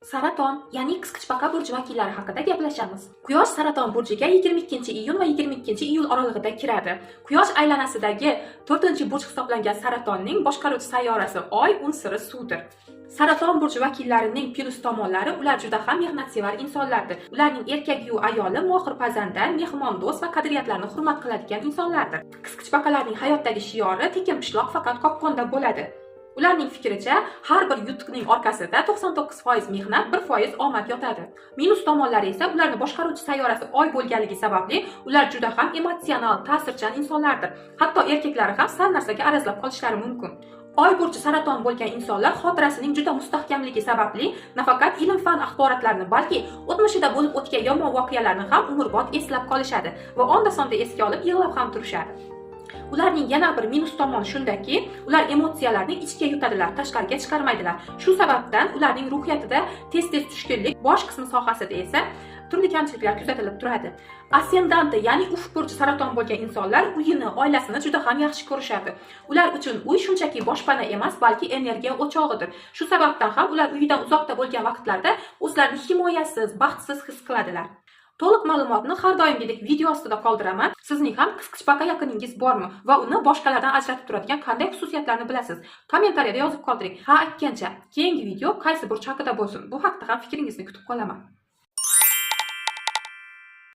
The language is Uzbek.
Saraton, ya'ni qisqichbaqa burji vakillari haqida gaplashamiz. Quyosh saraton burjiga 22-iyun va 22-iyul oralig'ida kiradi. Quyosh aylanasidagi 4-burj hisoblangan saratonning boshqaruvchi sayyorasi Oy unsuri suvdir. Saraton burji vakillarining plyus tomonlari ular juda ham mehnatsevar insonlardir. Ularning erkagi va ayoli mohir pazandar, mehmondo'st va qadriyatlarni hurmat qiladigan insonlardir. Qisqichbaqalarning hayotdagi shiori tekin pishloq faqat qopqonda bo'ladi. Ularning fikricha, har bir yutuqning orqasida 99% mehnat, 1% omad yotadi. Minus tomonlari esa ularni boshqaruvchi sayyorasi Oy bo'lganligi sababli ular juda ham emotsional, ta'sirchan insonlardir. Hatto erkaklari ham sal narsaga arazlab qolishlari mumkin. Oy burji saraton bo'lgan insonlar xotirasining juda mustahkamligi sababli nafaqat ilm-fan axborotlarini, balki o'tmishida bo'lib o'tgan yomon voqealarni ham umrbod eslab qolishadi va onda-sonda esga olib yig'lab ham turishadi. Ularning yana bir minus tomoni shundaki, ular emotsiyalarni ichga yutadilar, tashqariga chiqarmaydilar. Shu sababdan ularning ruhiyatida tez-tez tushkunlik, bosh qismi sohasida esa turli kamchiliklar kuzatilib turadi. Ascendant, ya'ni ufq burji saraton bo'lgan insonlar uyini, oilasini juda ham yaxshi ko'rishadi. Ular uchun uy shunchaki boshpana emas, balki energiya o'chog'idir. Shu sababdan ham ular uyidan uzoqda bo'lgan vaqtlarda o'zlarini himoyasiz, baxtsiz his qiladilar. To'liq ma'lumotni har doimgidek video ostida qoldiraman. Sizning ham qisqichbaqa yaqiningiz bormi va uni boshqalardan ajratib turadigan qanday xususiyatlarni bilasiz? Kommentariyada yozib qoldiring. Ha, aytgancha, keyingi video qaysi burch haqida bo'lsin? Bu haqda ham fikringizni kutib qolaman.